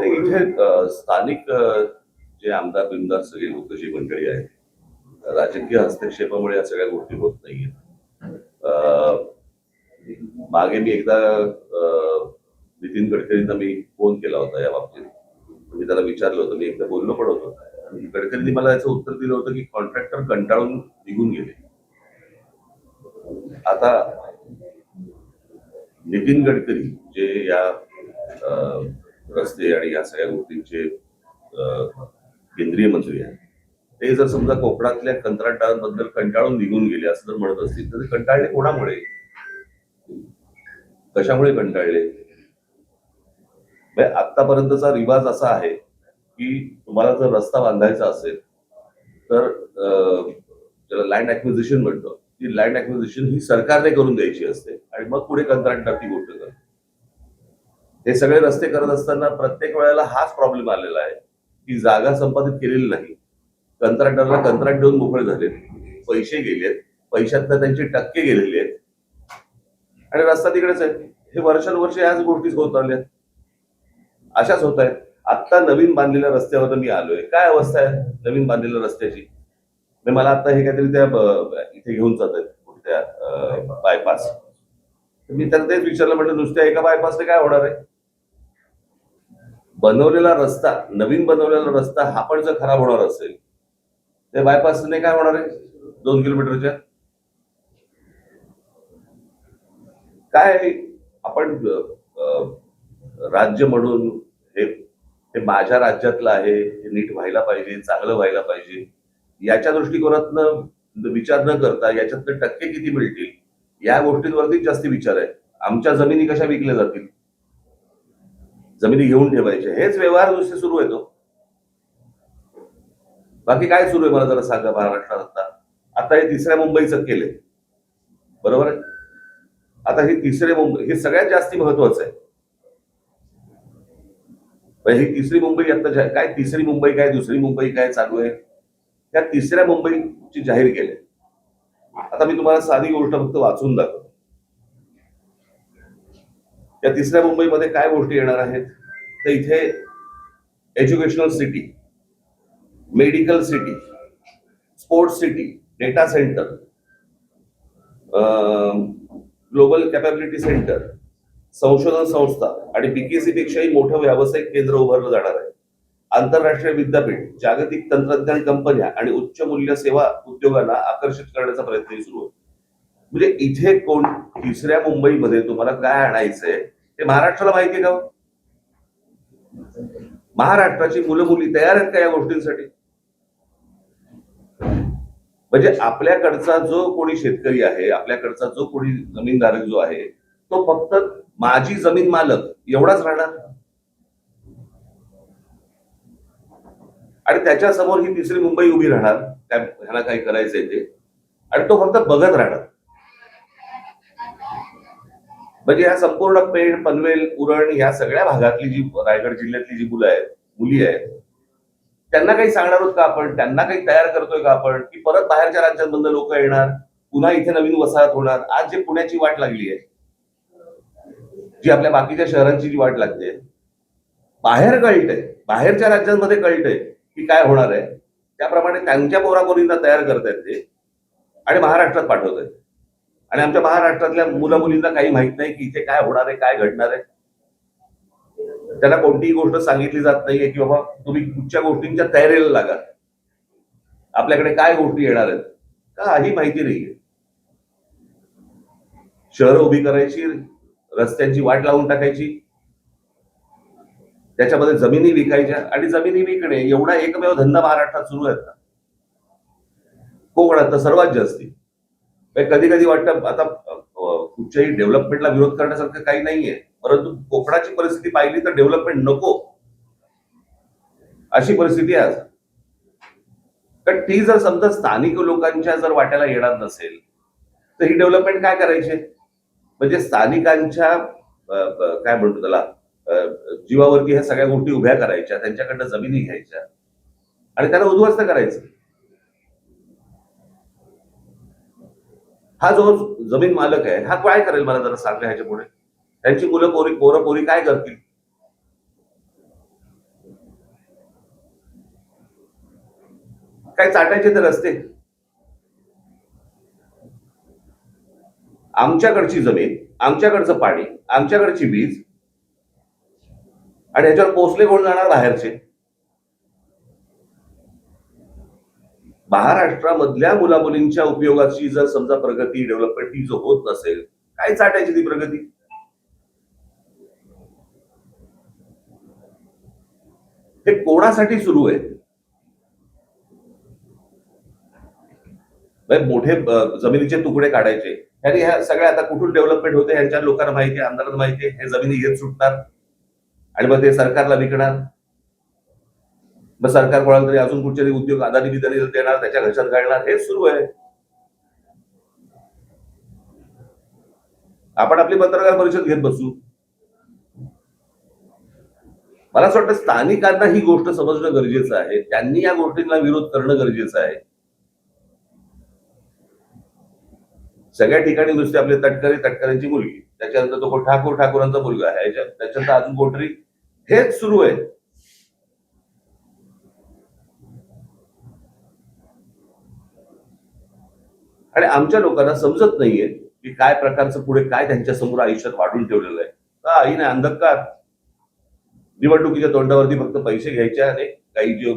इथे स्थानिक जे आमदार बिमदार सगळे लोक जी मंडळी आहेत, राजकीय हस्तक्षेपामुळे या सगळ्या गोष्टी होत नाहीयेत. मागे मी एकदा नितीन गडकरींना मी फोन केला होता या बाबतीत. मी त्याला विचारलं होतं, मी एकदा बोललो पण होतो आणि गडकरींनी मला याचं उत्तर दिलं होतं की कॉन्ट्रॅक्टर कंटाळून निघून गेले. आता नितीन गडकरी जे या रस्ते आणि या सगळ्या गोष्टींचे केंद्रीय मंत्री आहेत, ते जर समजा कोकणातल्या कंत्राटदारांबद्दल कंटाळून निघून गेले असं जर म्हणत असतील तर ते कंटाळले कोणामुळे, कशामुळे कंटाळले? आतापर्यंतचा रिवाज असा आहे की तुम्हाला जर रस्ता बांधायचा असेल तर ज्याला लँड ऍक्विजिशन म्हणतो, ती लँड ऍक्विजिशन ही सरकारने करून द्यायची असते आणि मग पुढे कंत्राटदार ती गोष्ट करतो. हे सगळे रस्ते करत असताना प्रत्येक वेळेला हाच प्रॉब्लेम आलेला आहे की जागा संपादित केलेली नाही, कंत्राटदाराला कंत्राट देऊन मोकळे झाले, पैसे गेलेत, पैशातनं त्यांचे टक्के गेलेले आहेत आणि रस्ता तिकडेच आहे. हे वर्षानुवर्ष याच गोष्टी होत आल्या, अशाच होत आहेत. आता नवीन बांधलेल्या रस्त्यावर मी आलोय, काय अवस्था आहे नवीन बांधलेल्या रस्त्याची? मला आता हे काहीतरी त्या इथे घेऊन जात आहेत त्या बायपास. मी त्यांना तेच विचारलं, म्हटलं नुसत्या एका बायपासने काय होणार आहे? बनवलेला रस्ता, नवीन बनवलेला रस्ता हा पण जर खराब होणार असेल त्या बायपासने काय होणार आहे 2 किलोमीटरच्या? काय आपण राज्य म्हणून हे माझ्या राज्यातलं आहे, हे नीट व्हायला पाहिजे, चांगलं व्हायला पाहिजे, याच्या दृष्टिकोनातनं विचार न करता याच्यातनं टक्के किती मिळतील या गोष्टींवरती जास्ती विचार आहे. आमच्या जमिनी कशा विकल्या जातील, जमिनी घेऊन ठेवायच्या, हेच व्यवहार नुसते सुरू आहे. तो बाकी काय सुरू आहे मला जरा सांगा महाराष्ट्रात? आता हे तिसऱ्या मुंबईचं केलंय, बरोबर आहे. आता हे तिसरे मुंबई हे सगळ्यात जास्ती महत्वाचं आहे. ही तिसरी मुंबई आता काय, तिसरी मुंबई काय, दुसरी मुंबई काय चालू आहे, त्या तिसऱ्या मुंबईची जाहीर केली. आता मी तुम्हाला साधी गोष्ट फक्त वाचून दाखवतो. त्या तिसऱ्या मुंबईमध्ये काय गोष्टी येणार आहेत तर इथे educational city, medical city, sports city, data centre, global capability centre, संशोधन संस्था आणि बीकेसी पेक्षाही मोठं व्यावसायिक केंद्र उभारलं जाणार आहे. आंतरराष्ट्रीय विद्यापीठ, जागतिक तंत्रज्ञान कंपन्या आणि उच्च मूल्य सेवा उद्योगांना आकर्षित करण्याचा प्रयत्न सुरू आहे. म्हणजे इथे कोण तिसऱ्या मुंबईमध्ये तुम्हाला काय आणायचंय ते महाराष्ट्राला माहिती आहे का? महाराष्ट्राची मुलं मुली तयार आहेत का या गोष्टींसाठी? म्हणजे आपल्याकडचा जो कोणी शेतकरी आहे, आपल्याकडचा जो कोणी जमीनधारक जो आहे, तो फक्त माझी जमीन मालक एवढाच राहणार आणि त्याच्या समोर ही तिसरी मुंबई उभी राहणार, ह्याला काही करायचंय ते, आणि तो फक्त बघत राहणार. म्हणजे या संपूर्ण पेण, पनवेल, उरण या सगळ्या भागातली जी रायगड जिल्ह्यातली जी मुलं आहेत, मुली आहेत, त्यांना काही सांगणार आहोत का आपण? त्यांना काही तयार करतोय का आपण की परत बाहेरच्या राज्यांमधून लोक येणार, पुन्हा इथे नवीन वसाहत होणार? आज जे पुण्याची वाट लागली आहे, जी आपल्या बाकीच्या शहरांची जी वाट लागते, बाहेर कळतंय, बाहेरच्या राज्यांमध्ये कळतंय की काय होणार आहे, त्याप्रमाणे त्यांच्या पोरापोरींना तयार करतायत ते आणि महाराष्ट्रात पाठवत आहेत. आणि आमच्या महाराष्ट्रातल्या मुला मुलींना काही माहित नाही की इथे काय होणार आहे, काय घडणार आहे. त्यांना कोणतीही गोष्ट सांगितली जात नाहीये की बाबा तुम्ही कुठच्या गोष्टींच्या तयारीला लागा, आपल्याकडे काय गोष्टी येणार आहेत, काही माहिती नाहीये. शहरं उभी करायची, रस्त्यांची वाट लावून टाकायची, त्याच्यामध्ये जमिनी विकायच्या आणि जमिनी विकणे एवढा एकमेव धंदा महाराष्ट्रात सुरू आहे. कोकणात तर सर्वात जास्ती. कधी कधी वाटतं आता कुठच्याही डेव्हलपमेंटला विरोध करण्यासारखं काही नाहीये, परंतु कोकणाची परिस्थिती पाहिली तर डेव्हलपमेंट नको अशी परिस्थिती आहे आज. कारण ती जर समजा स्थानिक लोकांच्या जर वाट्याला येणार नसेल तर ही डेव्हलपमेंट काय करायची? म्हणजे स्थानिकांच्या काय म्हणतो त्याला जीवावरती ह्या सगळ्या गोष्टी उभ्या करायच्या, त्यांच्याकडनं जमिनी घ्यायच्या आणि त्यांना उद्ध्वस्त करायचं. हा जो जमीन मालक आहे हा काय करेल मला जरा सांगा ह्याच्या पुढे? त्यांची मुलं पोरं पोरी काय करतील? काय चाटायचे ते रस्ते, आमच्याकडची जमीन, आमच्याकडचं पाणी, आमच्याकडची वीज, आणि ह्याच्यावर पोचले कोण जाणार? बाहेरचे. महाराष्ट्रामधल्या मुलामुलींच्या उपयोगाची जर समजा प्रगती, डेव्हलपमेंट ही जो होत नसेल, काय चाटायची ती प्रगती? हे कोणासाठी सुरू आहे? मोठे जमिनीचे तुकडे काढायचे, आणि ह्या सगळ्या आता कुठून डेव्हलपमेंट होते ह्यांच्या लोकांना माहिती आहे, आमदारांना माहिती आहे. हे जमिनी घेत सुटणार आणि मग ते सरकारला विकणार. मग सरकार कोणाला तरी अजून कुठचे उद्योग अदानी बिदानी देणार, त्याच्या घशात घालणार. हे सुरू आहे. आपण आपली पत्रकार परिषद घेत बसू. मला असं वाटतं स्थानिकांना ही गोष्ट समजणं गरजेचं आहे. त्यांनी या गोष्टींना विरोध करणं गरजेचं आहे. सगळ्या ठिकाणी नुसते आपले तटकऱ्यांची मुलगी, त्याच्यानंतर तो ठाकूरांचा मुलगा आहे, त्याच्यानंतर अजून कोणतरी, हेच सुरू आहे. आणि आमच्या लोकांना समजत नाहीये की काय प्रकारचं पुढे काय त्यांच्या समोर आयुष्यात वाढून ठेवलेलं आहे. काही अंधकार, निवडणुकीच्या तोंडावरती फक्त पैसे घ्यायचे आणि काही जे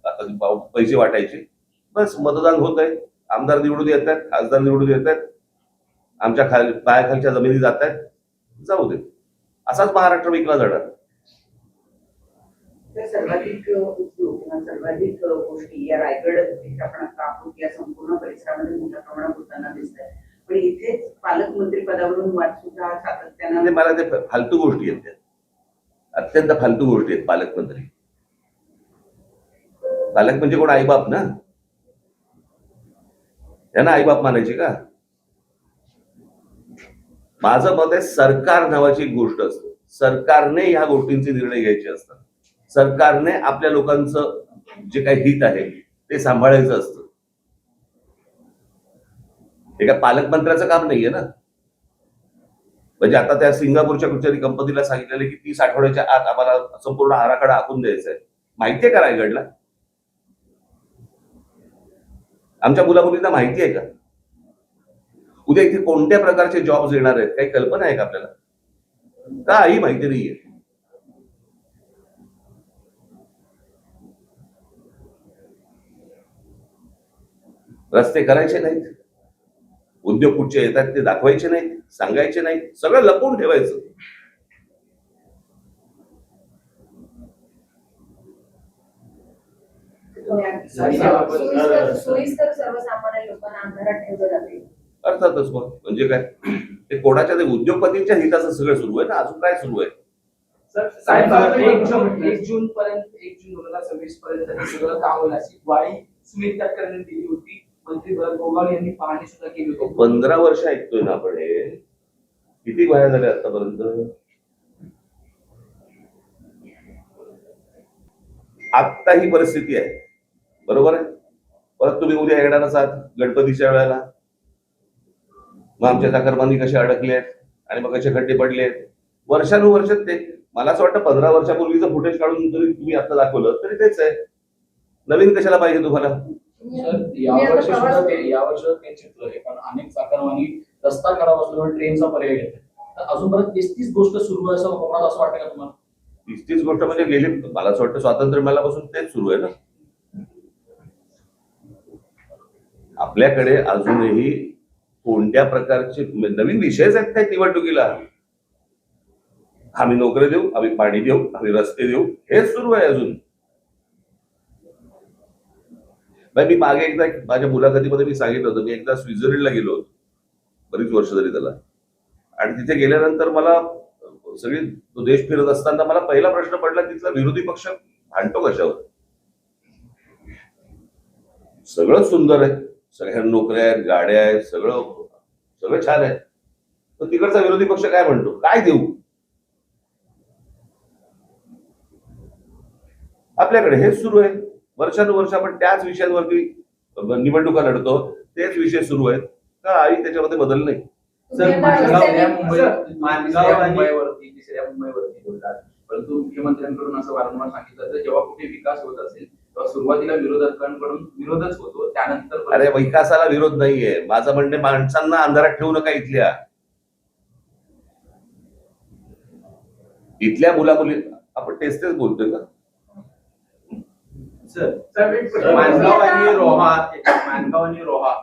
आता पैसे वाटायचे, बस मतदान होत आहे. आमदार निवडून येत आहेत, खासदार निवडून येत आहेत, आमच्या पायाखालच्या जमिनी जात आहेत, जाऊ दे. असाच महाराष्ट्र विकला जाणार. सर्वाधिक उद्योग किंवा सर्वाधिक गोष्टी या रायगड आपण आता आहोत या संपूर्ण परिसरामध्ये मोठ्या प्रमाणात होताना दिसत आहे. पण इथेच पालकमंत्री पदावरून वाद सुद्धा सातत्यानं, मला ते फालतू गोष्टी आहेत, अत्यंत फालतू गोष्टी आहेत. पालकमंत्री, पालक म्हणजे कोण? आईबाप ना. त्यांना आईबाप मानायचे का? माझं मत आहे, सरकार नावाची एक गोष्ट असते. सरकारने ह्या गोष्टींचे निर्णय घ्यायचे असतात. सरकारने आपल्या लोकांचं जे काही हित आहे ते सांभाळायचं असतं. हे काय पालकमंत्र्याचं काम नाहीये ना. म्हणजे आता त्या सिंगापूरच्या कुठच्याही कंपनीला सांगितलेलं की 30 आठवड्याच्या आत आम्हाला संपूर्ण आराखडा आखून द्यायचा आहे. माहितीये का रायगडला? आमच्या मुलामुलींना माहिती आहे का? उद्या इथे कोणत्या प्रकारचे जॉब्स येणार आहेत, काही कल्पना आहे का आपल्याला? काही माहिती नाहीये. रस्ते करायचे नाहीत, उद्योग कुठचे येतात ते दाखवायचे नाहीत, सांगायचे नाहीत, सगळं लपवून ठेवायचं. सोयीस्कर सर्वसामान्य लोकांना अंधारात ठेवलं जाते. अर्थातच. मग म्हणजे काय, ते कोणाच्या ते उद्योगपतींच्या हिताचं सगळं सुरू आहे ना. अजून काय सुरू आहे? साहेब 1 जून 2026 पर्यंत हे सगळं काम होईल अशी ग्वाही सुमित तटकरेंनी दिली होती. मंत्री भरत गोगावले यांनी पाहणी सुद्धा केली होती. 15 वर्ष ऐकतोय ना आपण. हे किती वाया झाले आतापर्यंत? आता ही परिस्थिती आहे, बरोबर आहे. परत तुम्ही उद्या येणारच आहात गणपतीच्या वेळेला. मग आमच्या चाकरमानी कसे अडकले आहेत आणि मग कसे खड्डे पडले आहेत. वर्षानुवर्ष ते, मला असं वाटतं 15 वर्षापूर्वीचं फुटेज काढून जरी तुम्ही आता दाखवलं तरी तेच आहे. नवीन कशाला पाहिजे तुम्हाला? यावर्षी ते चित्र आहे, पण अनेक चाकरमानी रस्ता खराब असल्यामुळे ट्रेनचा पर्याय घेतात. अजूनपर्यंत 30 गोष्ट सुरू आहे असं वाटतं का तुम्हाला? 30 गोष्ट म्हणजे गेली, मला असं वाटतं स्वातंत्र्य मिळाल्यापासून तेच सुरू आहे ना. आपल्याकडे अजूनही कोणत्या प्रकारचे नवीन विषयच आहेत काय निवडणुकीला? आम्ही नोकरी देऊ, आम्ही पाणी देऊ, आम्ही रस्ते देऊ, हेच सुरू आहे अजून. मी मागे एकदा माझ्या मुलाखतीमध्ये मी सांगितलं होतं, मी एकदा स्वित्झर्लंडला गेलो होतो, बरीच वर्ष झाली त्याला. आणि तिथे गेल्यानंतर मला सगळी तो देश फिरत असताना मला पहिला प्रश्न पडला, तिथला विरोधी पक्ष भांडतो कशावर? सगळं सुंदर आहे, सगळ्या नोकऱ्या आहेत, गाड्या आहेत, सगळं छान आहे. तर तिकडचा विरोधी पक्ष काय म्हणतो? काय देऊ? आपल्याकडे हेच सुरू आहे. वर्षानुवर्ष आपण त्याच विषयांवरती निवडणुका लढतो, तेच विषय सुरू आहेत. काही त्याच्यामध्ये बदल नाही. सर, मुंबईवरती बोलतात परंतु मुख्यमंत्र्यांकडून असं वारंवार सांगितलं जातं जेव्हा कुठे विकास होत असेल तेव्हा सुरुवातीला विरोधकांकडून विरोधच होतो, त्यानंतर अरे विकासाला विरोध नाहीये, माझं म्हणणे माणसांना अंधारात ठेवू नका. इथल्या मुलामुली आपण तेच बोलतोय का? सर एक प्रश्न. माणगाव आणि रोहा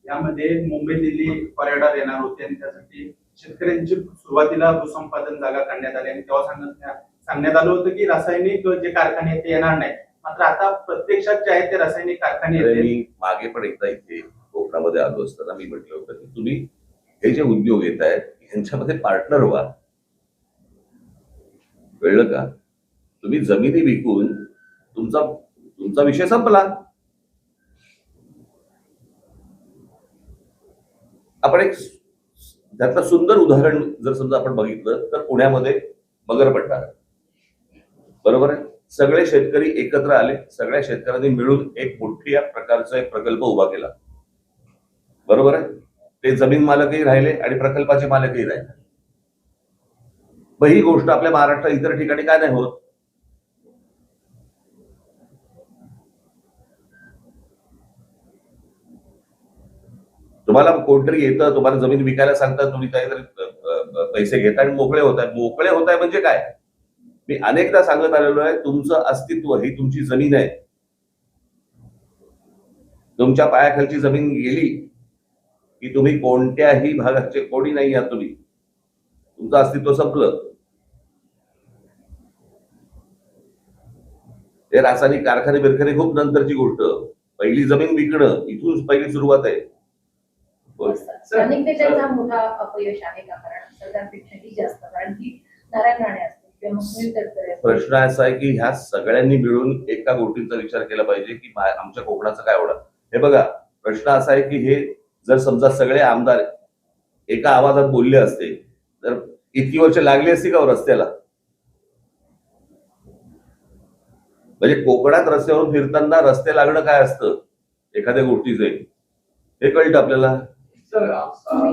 यामध्ये मुंबई दिल्ली कॉरिडॉर येणार होते आणि त्यासाठी शेतकऱ्यांची सुरुवातीला भूसंपादन जागा काढण्यात आली आणि तेव्हा सांगण्यात आलं होतं की रासायनिक जे कारखाने आहेत ते येणार नाही. मात्र आता प्रत्यक्षात जे आहेत ते रासायनिक कारखाने अरे येतील. मी मागे पण एकदा इथे कोकणामध्ये आलो असताना मी म्हटलं होतं की तुम्ही हे जे उद्योग येत आहेत यांच्यामध्ये पार्टनर व्हा. कळलं का? तुम्ही जमिनी विकून तुमचा विषय संपला. आपण एक त्यातलं सुंदर उदाहरण जर समजा आपण बघितलं तर पुण्यामध्ये मगरपट्टा, बरोबर आहे. सगळे शेतकरी एकत्र आले, सगळ्या शेतकऱ्यांनी मिळून एक मोठ्या प्रकारचा एक प्रकल्प उभा केला, बरोबर आहे. ते जमीन मालकही राहिले आणि प्रकल्पाचे मालकही राहिले. मग ही गोष्ट आपल्या महाराष्ट्रात इतर ठिकाणी काय नाही होत? तुम्हाला कोणतरी येतं, तुम्हाला जमीन विकायला सांगतात, तुम्ही काहीतरी पैसे घेता आणि मोकळे होताय म्हणजे काय? मी अनेकदा सांगत आलेलो आहे, तुमचं अस्तित्व ही तुमची जमीन आहे. तुमच्या पायाखालची जमीन गेली की तुम्ही कोणत्याही भागाचे कोणी नाही आहात. तुमचं अस्तित्व संपलं. ते रासायनिक कारखाने बिरखाने खूप नंतरची गोष्ट. पहिली जमीन विकणं इथून पहिली सुरुवात आहे. स्थानिक नेत्यांचा मोठा अपयश आहे का? कारण सरकारपेक्षाही जास्त, कारण की नारायण राणे असतील किंवा मग सुनील तटकरे असतील. प्रश्न असा आहे की ह्या सगळ्यांनी मिळून एका गोष्टीचा विचार केला पाहिजे की आमच्या कोकणाचं काय होणार. हे बघा, प्रश्न असा आहे की हे जर समजा सगळे आमदार एका आवाजात बोलले असते तर इतकी वर्ष लागली असती का रस्त्याला? म्हणजे कोकणात रस्त्यावरून फिरताना रस्ते लागणं काय असतं एखाद्या गोष्टीचे हे कळतं आपल्याला. सर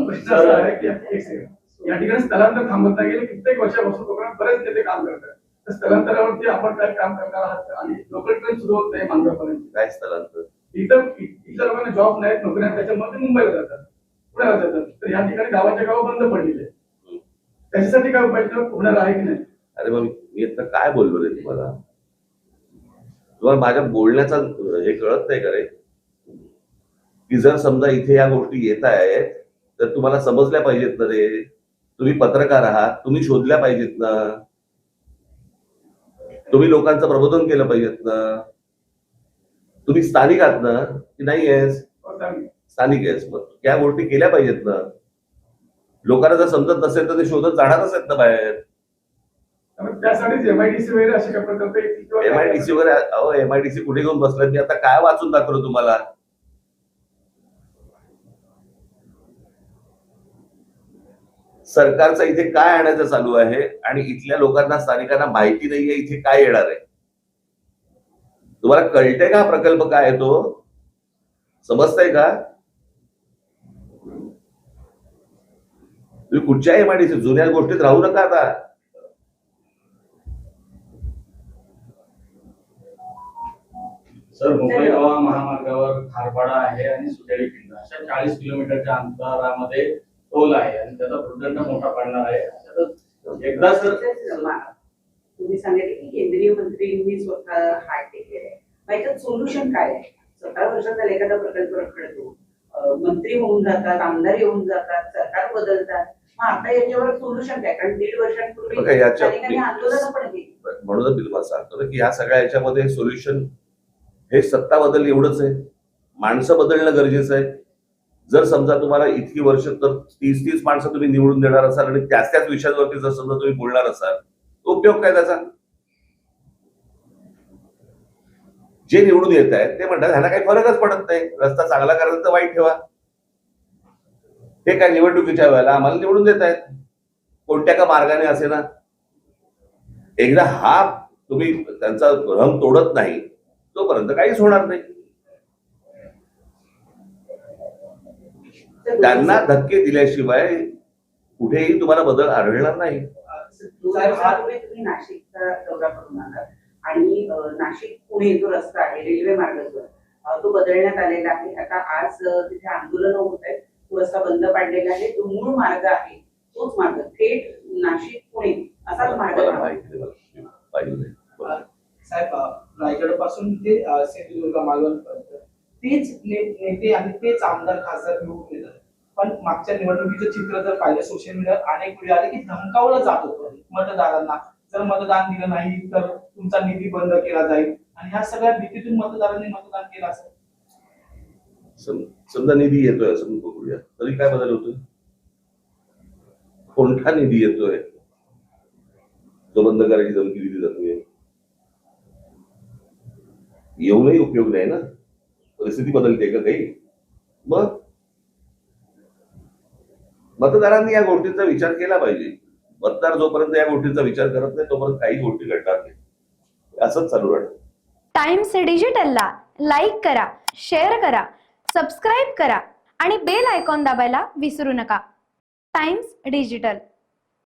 प्रश्न असा आहे की एक सेकंड. या ठिकाणी स्थलांतर थांबत नाही. गेले कित्येक वर्षापासून कोकणात बरेच नेते काम करतात. तर स्थलांतरावरती आपण काय काम करणार आहात आणि लोकल ट्रेन सुरू होत नाही मांजरापर्यंत. काय स्थलांतर? इतर लोकांना जॉब नाहीत, नोकऱ्या, त्याच्यामध्ये मुंबईला जातात, पुण्याला जातात. तर या ठिकाणी गावाच्या गाव बंद पडलेले. त्याच्यासाठी काय उपाययोजना होणार आहे की नाही? अरे मग मी आता काय बोललो रे तुम्हाला माझ्या बोलण्याचा हे कळत नाही का रे? की जर समजा इथे या गोष्टी येत आहेत तर तुम्हाला समजल्या पाहिजेत ना रे. तुम्ही पत्रकार आहात, तुम्ही शोधल्या पाहिजेत ना. तुम्ही लोकांचं प्रबोधन केलं पाहिजेत ना. तुम्ही स्थानिक आहात ना की नाही आहेस? स्थानिक आहेस, मग या गोष्टी केल्या पाहिजेत ना. लोकांना जर समजत नसेल तर ते शोधत जाणारच आहेत ना बाहेर. त्यासाठीच एमआयडीसी वगैरे असे काही प्रकल्प येतील किंवा एमआयडीसी वगैरे. अहो एमआयडीसी कुठे घेऊन बसलाय? मी आता काय वाचून दाखवलं तुम्हाला? सरकारचं इथे काय आणायचं चालू आहे आणि इथल्या लोकांना, स्थानिकांना माहिती नाहीये इथे काय येणार आहे. तुम्हाला कळतंय का हा प्रकल्प काय आहे तो? समजतंय का? तुम्ही कुठच्या एमआयडीसी जुन्या गोष्टीत राहू नका आता. सर, मुंबई गोवा महामार्गावर खारपाडा आहे आणि सुटेली खिंड अशा 40 किलोमीटरच्या अंतरामध्ये टोल आहे आणि त्याचा प्रदंड मोठा पडणार आहे. एकदा सर तुम्ही सांगितले की केंद्रीय मंत्रींनी स्वतः हात टेकलेले आहे. याच्यात सोल्युशन काय आहे? 17 वर्षात झाले एखादा प्रकल्प रखडतो, मंत्री होऊन जातात, आमदार येऊन जातात, सरकार बदलतात. मग आता याच्यावर सोल्युशन काय? कारण 1.5 वर्षांपूर्वी स्थानिकांनी आंदोलन पण केली. म्हणूनच मी तुम्हाला सांगतो ना की ह्या सगळ्या याच्यामध्ये सोल्युशन हे सत्ता बदल एवढंच आहे. माणसं बदलणं गरजेचं आहे. जर समजा तुम्हाला इतकी वर्ष तर 30 माणसं तुम्ही निवडून देणार असाल आणि त्याच विषयांवरती जर समजा तुम्ही बोलणार असाल तो उपयोग काय त्याचा? जे निवडून येत आहेत ते म्हणतात ह्याला काही फरकच पडत नाही, रस्ता चांगला करायचा तर वाईट ठेवा. हे काय निवडणुकीच्या वेळेला आम्हाला निवडून देत आहेत कोणत्या का मार्गाने असे ना. एकदा हा तुम्ही त्यांचा भ्रम तोडत नाही तोपर्यंत काहीच होणार नाही. त्यांना धक्के दिल्याशिवाय कुठेही तुम्हाला बदल आढळणार नाही. दोन दिवसापूर्वी तुम्ही नाशिकचा दौरा करून आलात आणि नाशिक पुणे जो रस्ता आहे रेल्वे मार्गावर तो बदलण्यात आलेला आहे. आता आज तिथे आंदोलन होत आहेत, तो रस्ता बंद पाडलेला आहे. जो मूळ मार्ग आहे तोच मार्ग थेट नाशिक पुणे असाच मार्ग मला आहे. माहिती नाही, मला पाहिलं नाही. बरं. साहेब रायगड पासून ते सिंधुदुर्ग मालवण पर्यंत तेच नेते आणि तेच आमदार खासदार निवडून येतात. पण मागच्या निवडणुकीचं चित्र जर पाहिलं सोशल मीडियावर अनेक वेळी आले की धमकावलं जात होतं मतदारांना, जर मतदान दिलं नाही तर तुमचा निधी बंद केला जाईल, आणि ह्या सगळ्या भीतीतून मतदारांनी मतदान केलं असेल. समजा निधी येतोय असं बघूया, तरी काय बदल होतोय? कोणता निधी येतोय जो बंद करायची धमकी दिली जाते? येऊनही उपयोग नाही ना, परिस्थिती बदलते का काही? मग मतदारांनी या गोष्टींचा विचार केला पाहिजे. मतदार जोपर्यंत या गोष्टींचा विचार करत नाही तोपर्यंत काही गोष्टी घडणार नाही. असंच चालू राहतं. टाइम्स डिजिटलला लाईक करा, शेअर करा, सबस्क्राईब करा आणि बेल आयकॉन दाबायला विसरू नका. Times digital.